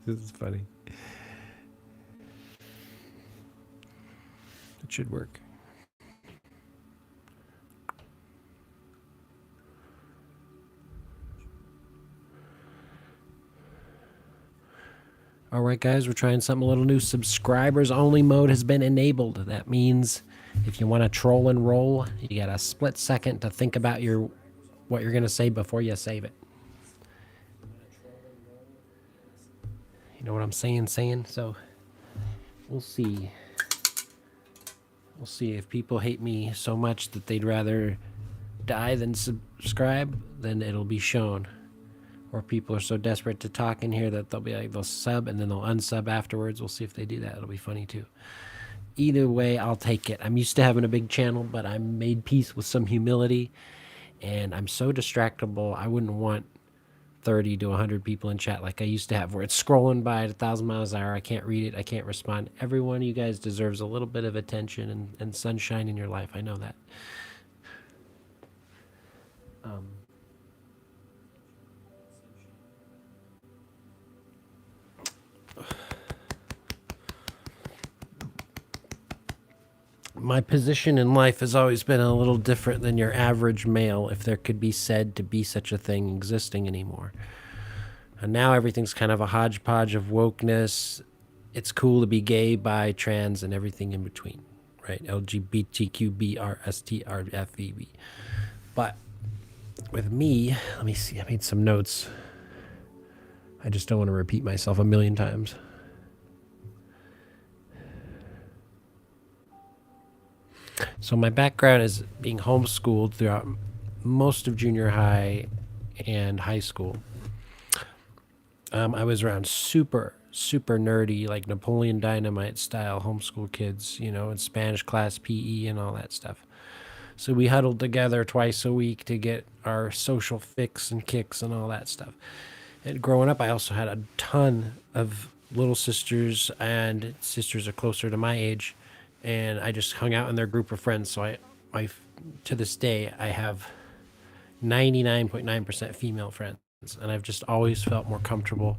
This is funny. It should work. All right, guys, we're trying something a little new. Subscribers only mode has been enabled. That means if you want to troll and roll, you got a split second to think about what you're going to say before you save it. You know what I'm saying? So we'll see. We'll see if people hate me so much that they'd rather die than subscribe, then it'll be shown. Or people are so desperate to talk in here that they'll sub and then they'll unsub afterwards. We'll see if they do that. It'll be funny too. Either way, I'll take it. I'm used to having a big channel, but I made peace with some humility, and I'm so distractible. I wouldn't want 30 to 100 people in chat like I used to have, where it's scrolling by at 1,000 miles an hour. I can't read it. I can't respond. Every one of you guys deserves a little bit of attention and sunshine in your life. I know that. My position in life has always been a little different than your average male, if there could be said to be such a thing existing anymore. And now everything's kind of a hodgepodge of wokeness. It's cool to be gay, bi, trans, and everything in between, right? LGBTQBRSTRFVB. But with me, let me see, I made some notes. I just don't want to repeat myself a million times. So my background is being homeschooled throughout most of junior high and high school. I was around super nerdy, like Napoleon Dynamite style homeschool kids, in Spanish class, PE, and all that stuff. So we huddled together twice a week to get our social fix and kicks and all that stuff. And growing up, I also had a ton of little sisters, and sisters are closer to my age, and I just hung out in their group of friends. So I to this day, I have 99.9% female friends, and I've just always felt more comfortable.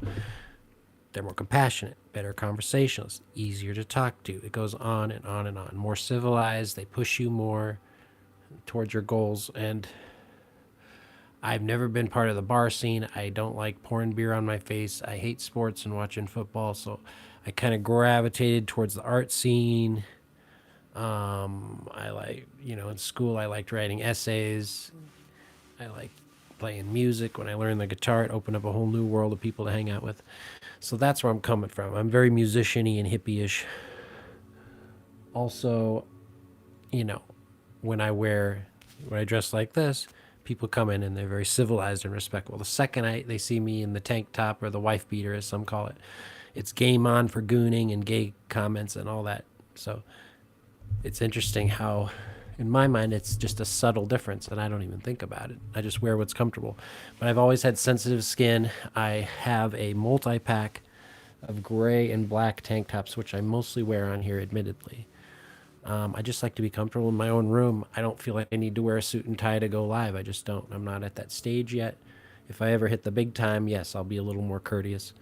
They're more compassionate, better conversationalists, easier to talk to. It goes on and on and on. More civilized, they push you more towards your goals. And I've never been part of the bar scene. I don't like pouring beer on my face. I hate sports and watching football. So I kind of gravitated towards the art scene. I like, in school, I liked writing essays. I like playing music. When I learned the guitar, it opened up a whole new world of people to hang out with. So that's where I'm coming from. I'm very musician-y and hippie-ish. Also, when I dress like this, people come in and they're very civilized and respectful. The second they see me in the tank top or the wife beater, as some call it, it's game on for gooning and gay comments and all that. So it's interesting how, in my mind, it's just a subtle difference, and I don't even think about it. I just wear what's comfortable. But I've always had sensitive skin. I have a multi-pack of gray and black tank tops, which I mostly wear on here, admittedly. I just like to be comfortable in my own room. I don't feel like I need to wear a suit and tie to go live. I just don't. I'm not at that stage yet. If I ever hit the big time, yes, I'll be a little more courteous.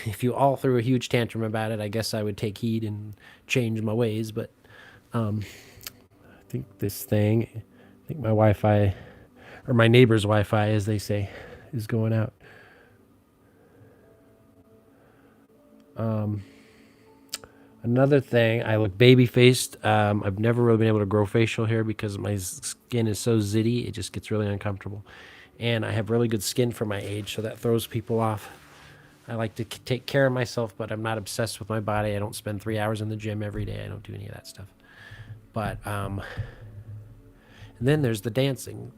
If you all threw a huge tantrum about it, I guess I would take heed and change my ways. But I think I think my Wi-Fi, or my neighbor's Wi-Fi, as they say, is going out. Another thing, I look baby-faced. I've never really been able to grow facial hair because my skin is so zitty. It just gets really uncomfortable. And I have really good skin for my age, so that throws people off. I like to take care of myself, but I'm not obsessed with my body. I don't spend 3 hours in the gym every day. I don't do any of that stuff. But and then there's the dancing.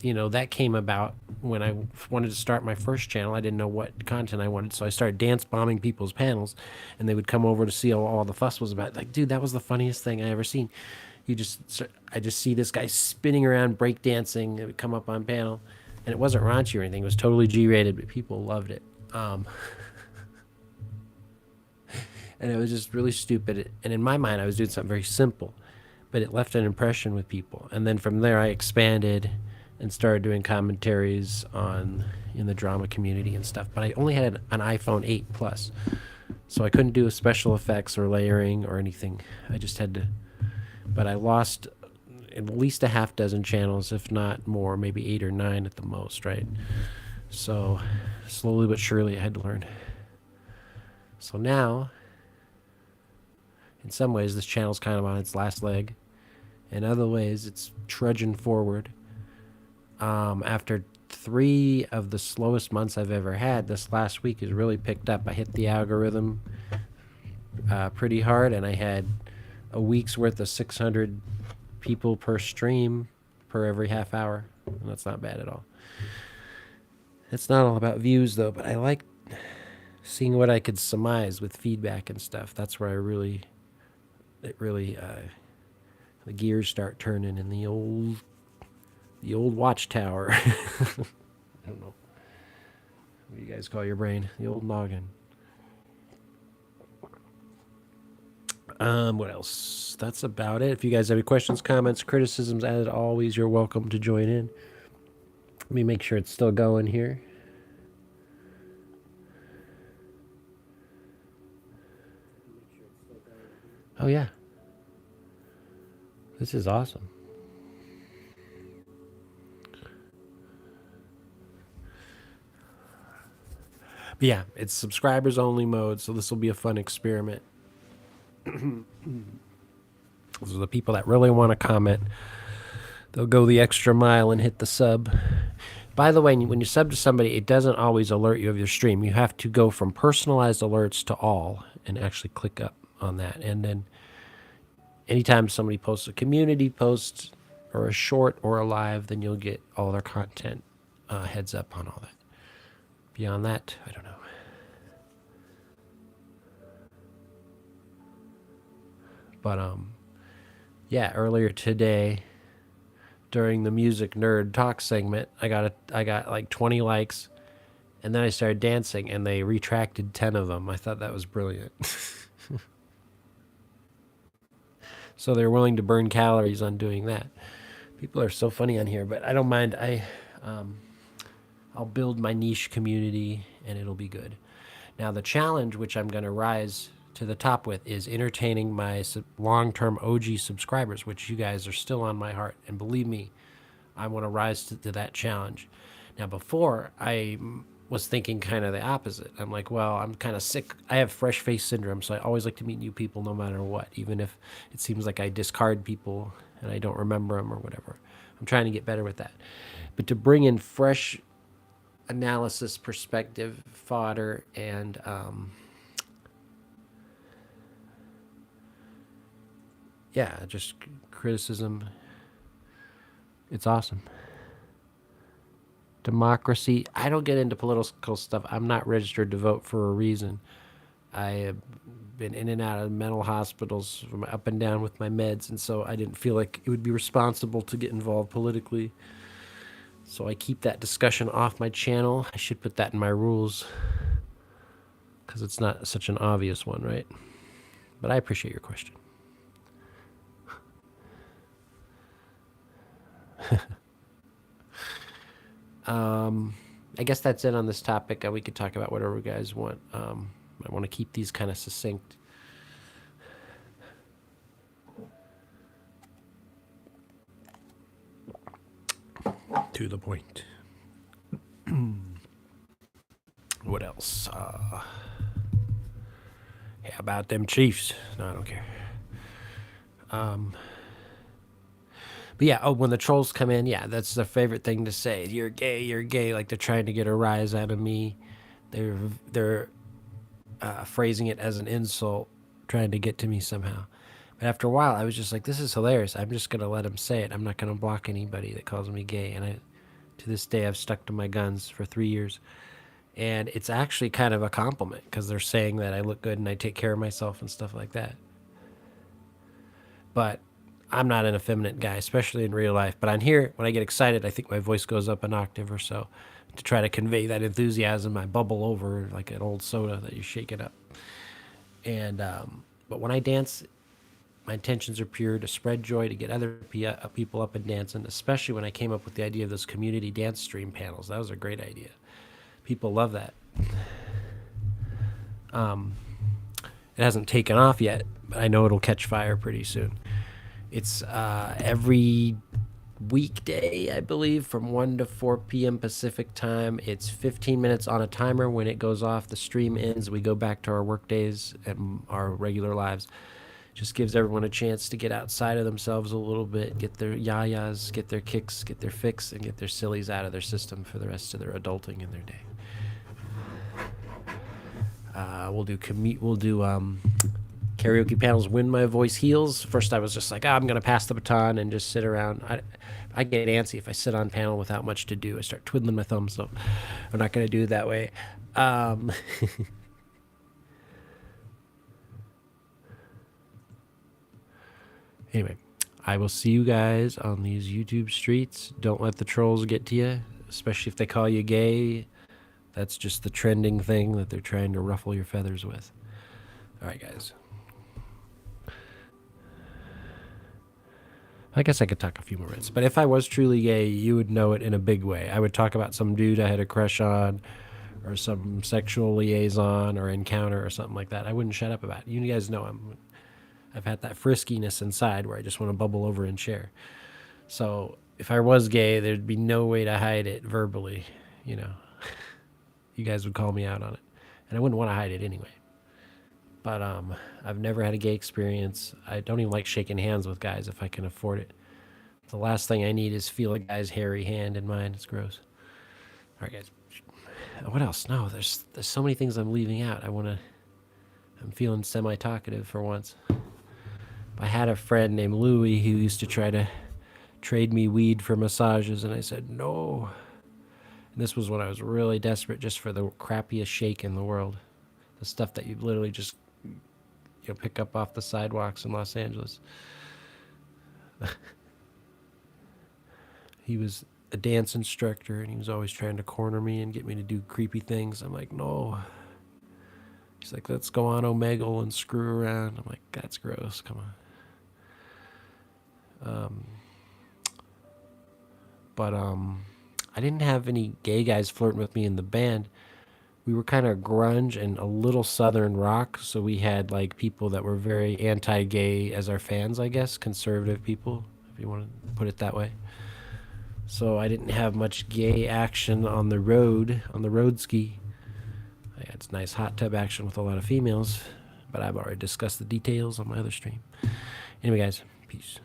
That came about when I wanted to start my first channel. I didn't know what content I wanted, so I started dance bombing people's panels, and they would come over to see all the fuss was about. Like, dude, that was the funniest thing I ever seen. I just see this guy spinning around, break dancing. It would come up on panel, and it wasn't raunchy or anything. It was totally G-rated, but people loved it. And it was just really stupid. And in my mind, I was doing something very simple, but it left an impression with people. And then from there, I expanded and started doing commentaries on in the drama community and stuff. But I only had an iPhone 8 Plus, so I couldn't do special effects or layering or anything. I just had to. But I lost at least a half dozen channels, if not more, maybe 8 or 9 at the most, right? So slowly but surely I had to learn. So now, in some ways, this channel's kind of on its last leg. In other ways, it's trudging forward. After 3 of the slowest months I've ever had, this last week has really picked up. I hit the algorithm pretty hard, and I had a week's worth of 600 people per stream per every half hour. And that's not bad at all. It's not all about views, though, but I like seeing what I could surmise with feedback and stuff. That's where the gears start turning in the old watchtower. I don't know what do you guys call your brain, the old noggin. What else? That's about it. If you guys have any questions, comments, criticisms, as always, you're welcome to join in. Let me make sure it's still going here. Oh, yeah. This is awesome. But yeah, it's subscribers only mode, so this will be a fun experiment. Those are the people that really want to comment. They'll go the extra mile and hit the sub. By the way, when you sub to somebody, it doesn't always alert you of your stream. You have to go from personalized alerts to all and actually click up on that. And then anytime somebody posts a community post or a short or a live, then you'll get all their content heads up on all that. Beyond that, I don't know. But yeah, earlier today during the music nerd talk segment, I got like 20 likes, and then I started dancing, and they retracted 10 of them. I thought that was brilliant. So they're willing to burn calories on doing that. People are so funny on here, but I don't mind. I'll build my niche community, and it'll be good. Now the challenge, which I'm going to rise to the top with, is entertaining my long-term OG subscribers, which you guys are still on my heart. And believe me, I want to rise to that challenge. Now, before, I was thinking kind of the opposite. I'm like, well, I'm kind of sick. I have fresh face syndrome, so I always like to meet new people no matter what, even if it seems like I discard people and I don't remember them or whatever. I'm trying to get better with that. But to bring in fresh analysis, perspective, fodder, and yeah, just criticism. It's awesome. Democracy. I don't get into political stuff. I'm not registered to vote for a reason. I have been in and out of mental hospitals from up and down with my meds, and so I didn't feel like it would be responsible to get involved politically. So I keep that discussion off my channel. I should put that in my rules because it's not such an obvious one, right? But I appreciate your question. I guess that's it on this topic. We could talk about whatever you guys want. I want to keep these kind of succinct. To the point. What else? How about them Chiefs? No, I don't care. But yeah, when the trolls come in, yeah, that's their favorite thing to say. You're gay, you're gay. Like they're trying to get a rise out of me. They're phrasing it as an insult, trying to get to me somehow. But after a while, I was just like, this is hilarious. I'm just gonna let them say it. I'm not gonna block anybody that calls me gay. And to this day, I've stuck to my guns for 3 years. And it's actually kind of a compliment because they're saying that I look good and I take care of myself and stuff like that. But I'm not an effeminate guy, especially in real life. But on here, when I get excited, I think my voice goes up an octave or so to try to convey that enthusiasm. I bubble over like an old soda that you shake it up. And but when I dance, My intentions are pure to spread joy, to get other people up and dancing, especially when I came up with the idea of those community dance stream panels. That was a great idea. People love that. It hasn't taken off yet, but I know it'll catch fire pretty soon. It's every weekday, I believe, from 1 to 4 p.m. Pacific time. It's 15 minutes on a timer. When it goes off, the stream ends. We go back to our work days and our regular lives. Just gives everyone a chance to get outside of themselves a little bit, get their yayas, get their kicks, get their fix, and get their sillies out of their system for the rest of their adulting in their day. We'll do karaoke panels when my voice heals. First, I was just like, I'm going to pass the baton and just sit around. I get antsy if I sit on panel without much to do. I start twiddling my thumbs, so I'm not going to do it that way. Anyway, I will see you guys on these YouTube streets. Don't let the trolls get to you, especially if they call you gay. That's just the trending thing that they're trying to ruffle your feathers with. All right, guys. I guess I could talk a few more minutes. But if I was truly gay, you would know it in a big way. I would talk about some dude I had a crush on, or some sexual liaison or encounter or something like that. I wouldn't shut up about it. You guys know I've had that friskiness inside where I just want to bubble over and share. So if I was gay, there'd be no way to hide it verbally, you know. You guys would call me out on it. And I wouldn't want to hide it anyway. But I've never had a gay experience. I don't even like shaking hands with guys if I can afford it. The last thing I need is feel a guy's hairy hand in mine. It's gross. All right, guys. What else? No, there's so many things I'm leaving out. I'm feeling semi-talkative for once. I had a friend named Louie who used to try to trade me weed for massages, and I said no. And this was when I was really desperate just for the crappiest shake in the world. The stuff that you literally just pick up off the sidewalks in Los Angeles. He was a dance instructor, and he was always trying to corner me and get me to do creepy things. I'm like, no. He's like, let's go on Omegle and screw around. I'm like, that's gross. Come on. But I didn't have any gay guys flirting with me in the band. We were kind of grunge and a little southern rock, so we had like people that were very anti-gay as our fans, I guess, conservative people, if you want to put it that way. So I didn't have much gay action on the road ski. I had nice hot tub action with a lot of females, but I've already discussed the details on my other stream. Anyway, guys, peace.